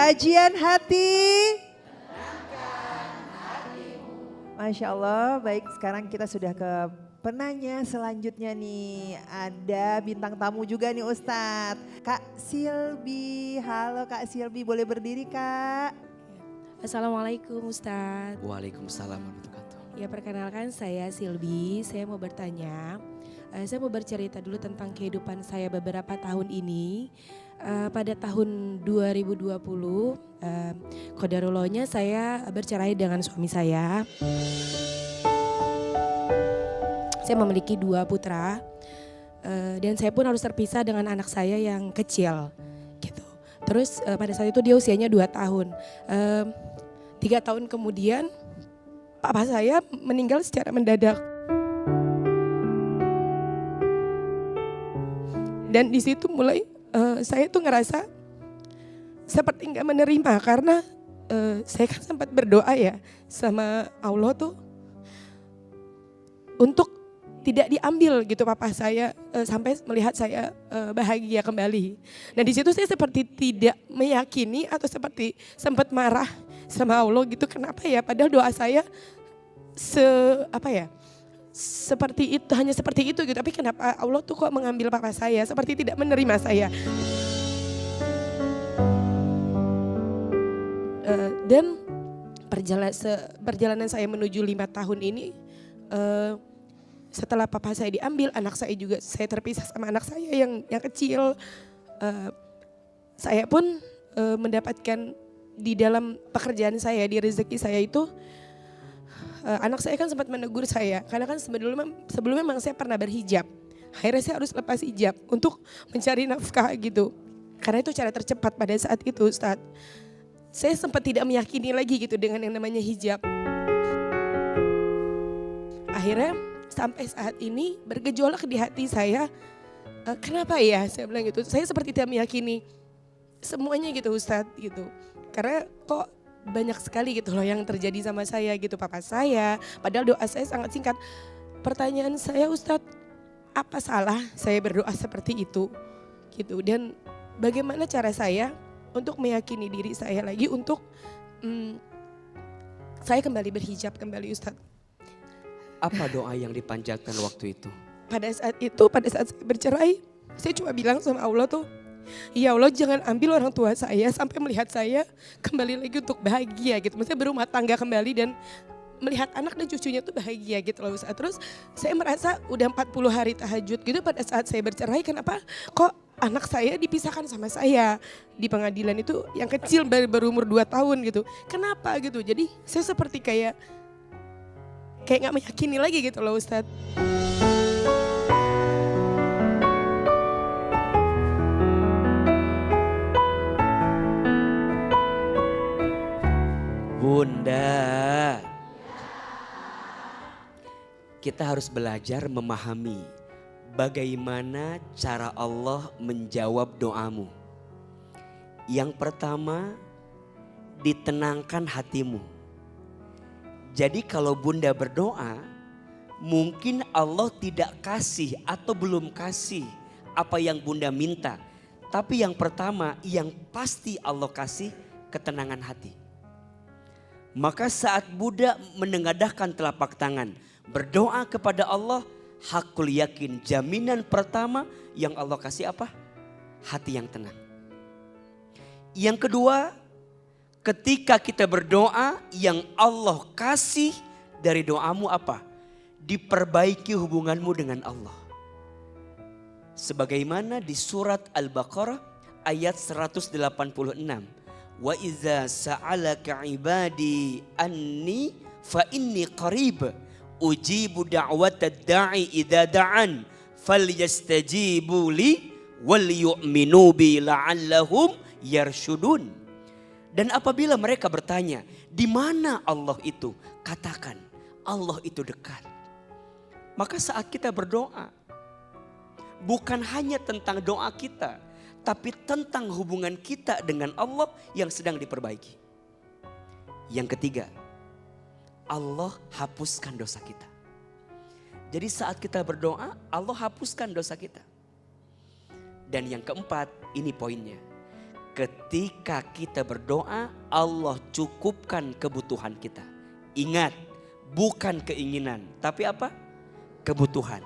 Kajian hati. Masya Allah, baik sekarang kita sudah ke penanya selanjutnya nih. Ada bintang tamu juga nih Ustadz. Kak Silbi, halo Kak Silbi, boleh berdiri Kak? Assalamualaikum Ustadz. Waalaikumsalam warahmatullahi wabarakatuh. Ya perkenalkan saya Silbi, saya mau bertanya. Saya mau bercerita dulu tentang kehidupan saya beberapa tahun ini. Pada tahun 2020, qadarullahnya saya bercerai dengan suami saya. Saya memiliki 2 putra dan saya pun harus terpisah dengan anak saya yang kecil gitu. Terus pada saat itu dia usianya 2 tahun. 3 tahun kemudian papa saya meninggal secara mendadak. Dan di situ mulai saya tuh ngerasa seperti nggak menerima karena saya kan sempat berdoa ya sama Allah tuh untuk tidak diambil gitu papa saya sampai melihat saya bahagia kembali. Nah di situ saya seperti tidak meyakini atau seperti sempat marah sama Allah gitu, kenapa ya padahal doa saya seperti itu, hanya seperti itu gitu, tapi kenapa Allah tuh kok mengambil papa saya, seperti tidak menerima saya. Dan perjalanan saya menuju 5 tahun ini, setelah papa saya diambil, anak saya juga, saya terpisah sama anak saya yang kecil. Saya pun mendapatkan di dalam pekerjaan saya, di rezeki saya itu, anak saya kan sempat menegur saya karena kan sebelumnya memang saya pernah berhijab. Akhirnya saya harus lepas hijab untuk mencari nafkah gitu. Karena itu cara tercepat pada saat itu Ustadz. Saya sempat tidak meyakini lagi gitu dengan yang namanya hijab. Akhirnya sampai saat ini bergejolak di hati saya. Kenapa ya saya bilang gitu. Saya seperti tidak meyakini semuanya gitu Ustadz gitu. Karena kok banyak sekali gitu loh yang terjadi sama saya gitu, papa saya. Padahal doa saya sangat singkat. Pertanyaan saya Ustadz, apa salah saya berdoa seperti itu? Gitu. Dan bagaimana cara saya untuk meyakini diri saya lagi untuk saya kembali berhijab kembali Ustadz. Apa doa yang dipanjatkan waktu itu? Pada saat saya bercerai, saya cuma bilang sama Allah tuh, ya Allah jangan ambil orang tua saya sampai melihat saya kembali lagi untuk bahagia gitu. Maksudnya berumah tangga kembali dan melihat anak dan cucunya tuh bahagia gitu loh Ustaz. Terus saya merasa udah 40 hari tahajud gitu pada saat saya bercerai, kenapa kok anak saya dipisahkan sama saya di pengadilan itu yang kecil berumur 2 tahun gitu. Kenapa gitu, jadi saya seperti kayak gak meyakini lagi gitu loh Ustaz. Bunda, kita harus belajar memahami bagaimana cara Allah menjawab doamu. Yang pertama, ditenangkan hatimu. Jadi kalau Bunda berdoa, mungkin Allah tidak kasih atau belum kasih apa yang Bunda minta. Tapi yang pertama, yang pasti Allah kasih ketenangan hati. Maka saat Bunda menengadahkan telapak tangan, berdoa kepada Allah, hakul yakin, jaminan pertama yang Allah kasih apa? Hati yang tenang. Yang kedua, ketika kita berdoa, yang Allah kasih dari doamu apa? Diperbaiki hubunganmu dengan Allah. Sebagaimana di surat Al-Baqarah ayat 186. Wa iza sa'alaka ibadi anni fa inni qarib ujibu da'watad da'i idza da'an falyastajibu li wal yu'minu bi la'allahum yarshudun. Dan apabila mereka bertanya, di mana Allah itu? Katakan, Allah itu dekat. Maka saat kita berdoa, bukan hanya tentang doa kita, tapi tentang hubungan kita dengan Allah yang sedang diperbaiki. Yang ketiga, Allah hapuskan dosa kita. Jadi saat kita berdoa, Allah hapuskan dosa kita. Dan yang keempat, ini poinnya. ketika kita berdoa, Allah cukupkan kebutuhan kita. Ingat, bukan keinginan, tapi apa? Kebutuhan.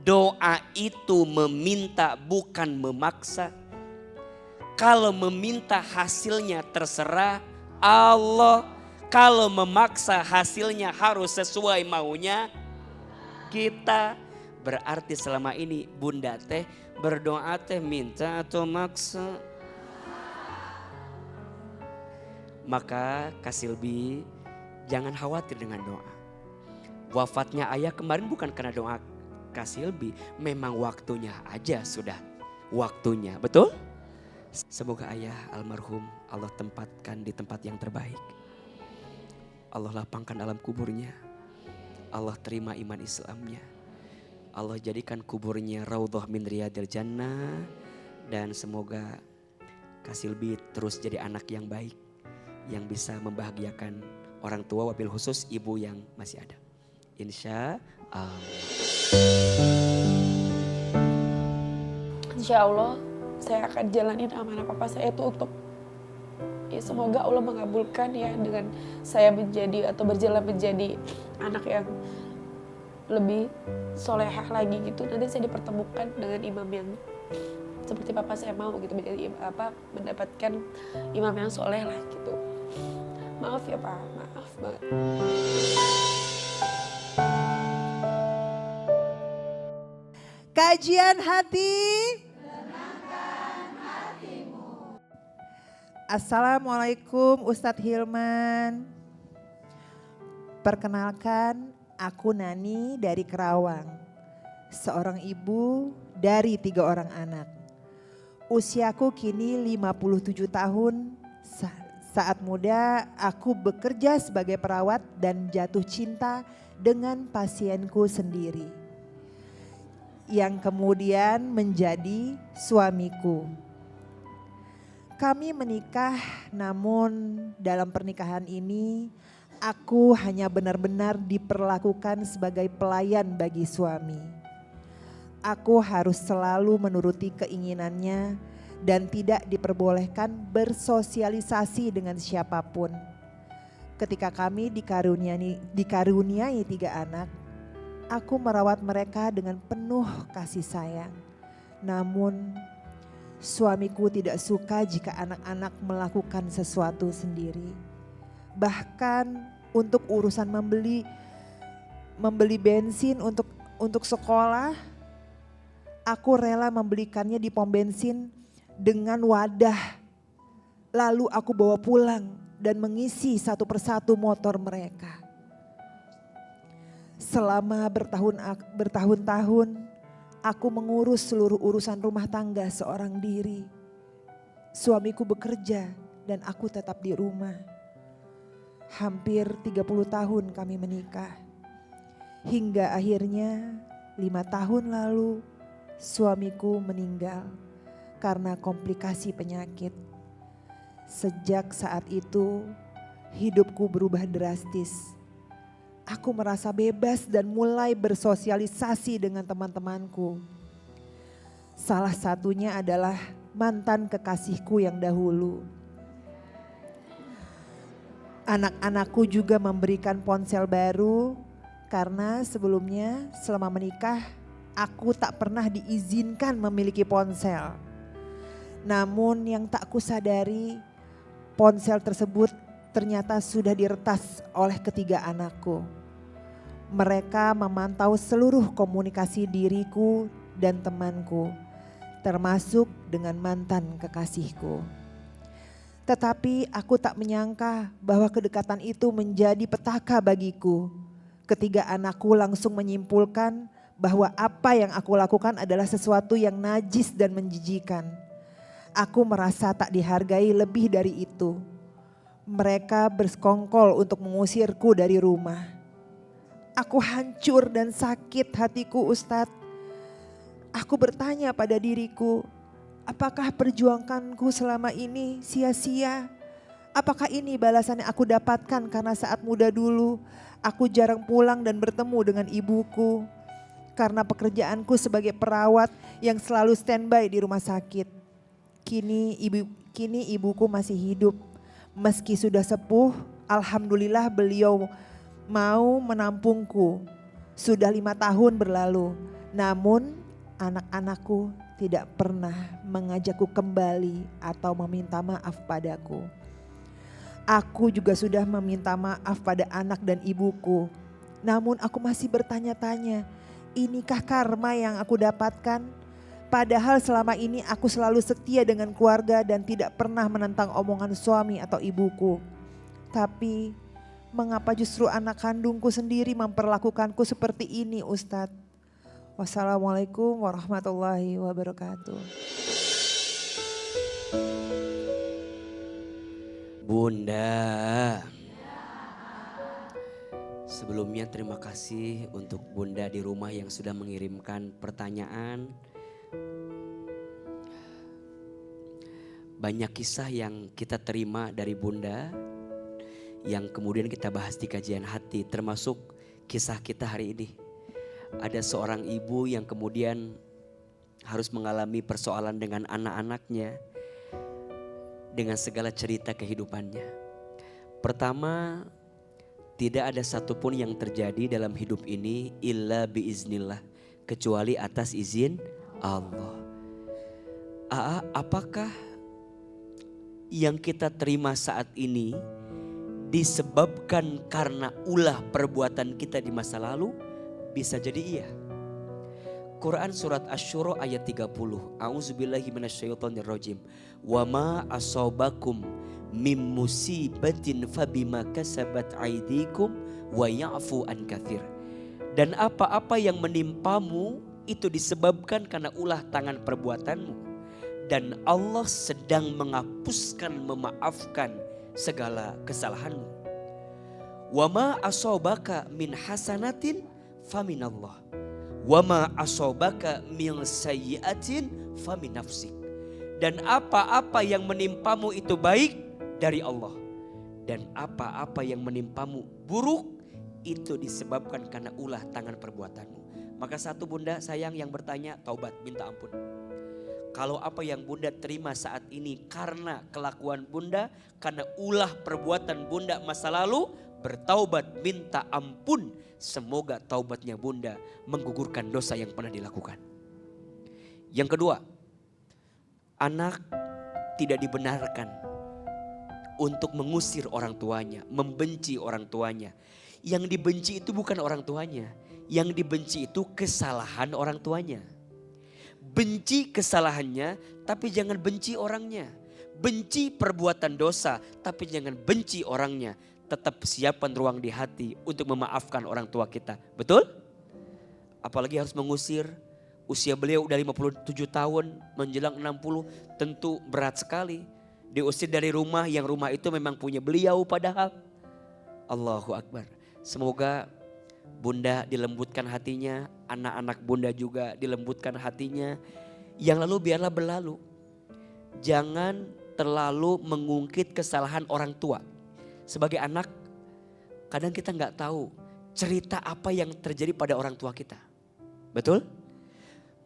Doa itu meminta, bukan memaksa. Kalau meminta hasilnya terserah Allah. Kalau memaksa hasilnya harus sesuai maunya kita. Berarti selama ini bunda teh berdoa teh minta atau maksa? Maka Kak Silbi jangan khawatir dengan doa. Wafatnya ayah kemarin bukan karena doa Kak Silbi. Memang waktunya aja sudah waktunya, betul? Semoga ayah almarhum Allah tempatkan di tempat yang terbaik. Allah lapangkan alam kuburnya. Allah terima iman Islamnya. Allah jadikan kuburnya raudhah min riyadil jannah. Dan semoga Kak Silbi terus jadi anak yang baik. Yang bisa membahagiakan orang tua, wabil khusus ibu yang masih ada. Insya Allah. Insya Allah saya akan jalanin amanah papa saya itu untuk ya semoga Allah mengabulkan ya dengan saya menjadi atau berjalan menjadi anak yang lebih solehah lagi gitu. Nanti saya dipertemukan dengan imam yang seperti papa saya mau gitu, menjadi mendapatkan imam yang soleh lah gitu. Maaf ya Pak, maaf banget. Kajian hati. Assalamualaikum Ustadz Hilman. Perkenalkan, aku Nani dari Kerawang. Seorang ibu dari 3 orang anak. Usiaku kini 57 tahun. Saat muda aku bekerja sebagai perawat dan jatuh cinta dengan pasienku sendiri. Yang kemudian menjadi suamiku. Kami menikah, namun dalam pernikahan ini aku hanya benar-benar diperlakukan sebagai pelayan bagi suami. Aku harus selalu menuruti keinginannya dan tidak diperbolehkan bersosialisasi dengan siapapun. Ketika kami dikaruniai 3 anak, aku merawat mereka dengan penuh kasih sayang. Namun suamiku tidak suka jika anak-anak melakukan sesuatu sendiri. Bahkan untuk urusan membeli bensin untuk sekolah, aku rela membelikannya di pom bensin dengan wadah. Lalu aku bawa pulang dan mengisi satu persatu motor mereka. Selama bertahun-tahun aku mengurus seluruh urusan rumah tangga seorang diri. Suamiku bekerja dan aku tetap di rumah. Hampir 30 tahun kami menikah. Hingga akhirnya 5 tahun lalu suamiku meninggal karena komplikasi penyakit. Sejak saat itu hidupku berubah drastis. Aku merasa bebas dan mulai bersosialisasi dengan teman-temanku. Salah satunya adalah mantan kekasihku yang dahulu. Anak-anakku juga memberikan ponsel baru karena sebelumnya selama menikah aku tak pernah diizinkan memiliki ponsel. Namun yang tak kusadari, ponsel tersebut ternyata sudah diretas oleh ketiga anakku. Mereka memantau seluruh komunikasi diriku dan temanku, termasuk dengan mantan kekasihku. Tetapi aku tak menyangka bahwa kedekatan itu menjadi petaka bagiku. Ketiga anakku langsung menyimpulkan bahwa apa yang aku lakukan adalah sesuatu yang najis dan menjijikan. Aku merasa tak dihargai lebih dari itu. Mereka bersekongkol untuk mengusirku dari rumah. Aku hancur dan sakit hatiku, Ustadz. Aku bertanya pada diriku, apakah perjuanganku selama ini sia-sia? Apakah ini balasan yang aku dapatkan karena saat muda dulu aku jarang pulang dan bertemu dengan ibuku. Karena pekerjaanku sebagai perawat yang selalu standby di rumah sakit. kini ibuku masih hidup. Meski sudah sepuh, alhamdulillah beliau mau menampungku. Sudah 5 tahun berlalu, namun anak-anakku tidak pernah mengajakku kembali atau meminta maaf padaku. Aku juga sudah meminta maaf pada anak dan ibuku. Namun aku masih bertanya-tanya, inikah karma yang aku dapatkan? Padahal selama ini aku selalu setia dengan keluarga dan tidak pernah menentang omongan suami atau ibuku. Tapi mengapa justru anak kandungku sendiri memperlakukanku seperti ini, Ustadz? Wassalamualaikum warahmatullahi wabarakatuh. Bunda, sebelumnya terima kasih untuk Bunda di rumah yang sudah mengirimkan pertanyaan. Banyak kisah yang kita terima dari Bunda yang kemudian kita bahas di kajian hati, termasuk kisah kita hari ini. Ada seorang ibu yang kemudian harus mengalami persoalan dengan anak-anaknya dengan segala cerita kehidupannya. Pertama, tidak ada satupun yang terjadi dalam hidup ini illa biiznillah, kecuali atas izin Allah. Apakah yang kita terima saat ini disebabkan karena ulah perbuatan kita di masa lalu? Bisa jadi iya. Quran surat Asy-Syura ayat 30. A'udzubillahi minasyaitonirrajim. Wa ma asabakum mim musibatin fabima kasabat aydikum wa ya'fu an katsir. Dan apa-apa yang menimpamu itu disebabkan karena ulah tangan perbuatanmu. Dan Allah sedang menghapuskan, memaafkan segala kesalahanmu. Wa ma asabaka min hasanatin faminallah. Wa ma asabaka min sayyi'atin famin nafsik. Dan apa-apa yang menimpamu itu baik dari Allah. Dan apa-apa yang menimpamu buruk itu disebabkan karena ulah tangan perbuatanmu. Maka satu Bunda sayang yang bertanya, taubat, minta ampun. Kalau apa yang Bunda terima saat ini karena kelakuan Bunda, karena ulah perbuatan Bunda masa lalu, bertaubat, minta ampun. Semoga taubatnya Bunda menggugurkan dosa yang pernah dilakukan. Yang kedua, anak tidak dibenarkan untuk mengusir orang tuanya, membenci orang tuanya. Yang dibenci itu bukan orang tuanya, yang dibenci itu kesalahan orang tuanya. Benci kesalahannya, tapi jangan benci orangnya. Benci perbuatan dosa, tapi jangan benci orangnya. Tetap siapkan ruang di hati untuk memaafkan orang tua kita. Betul? Apalagi harus mengusir. Usia beliau udah 57 tahun, menjelang 60, tentu berat sekali. Diusir dari rumah yang rumah itu memang punya beliau padahal. Allahu Akbar. Semoga Bunda dilembutkan hatinya, anak-anak Bunda juga dilembutkan hatinya. Yang lalu biarlah berlalu. Jangan terlalu mengungkit kesalahan orang tua. Sebagai anak, kadang kita nggak tahu cerita apa yang terjadi pada orang tua kita. Betul?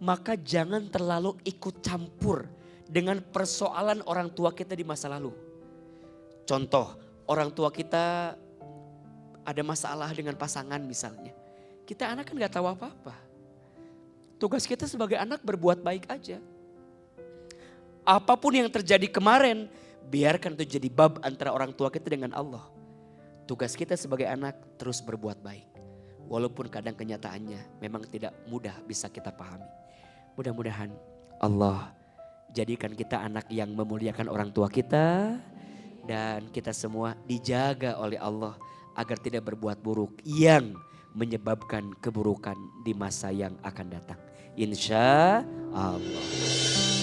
Maka jangan terlalu ikut campur dengan persoalan orang tua kita di masa lalu. Contoh, orang tua kita ada masalah dengan pasangan misalnya. Kita anak kan nggak tahu apa-apa. Tugas kita sebagai anak berbuat baik aja. Apapun yang terjadi kemarin, biarkan itu jadi bab antara orang tua kita dengan Allah. Tugas kita sebagai anak terus berbuat baik. Walaupun kadang kenyataannya memang tidak mudah bisa kita pahami. Mudah-mudahan Allah jadikan kita anak yang memuliakan orang tua kita. Dan kita semua dijaga oleh Allah agar tidak berbuat buruk yang menyebabkan keburukan di masa yang akan datang. Insya Allah.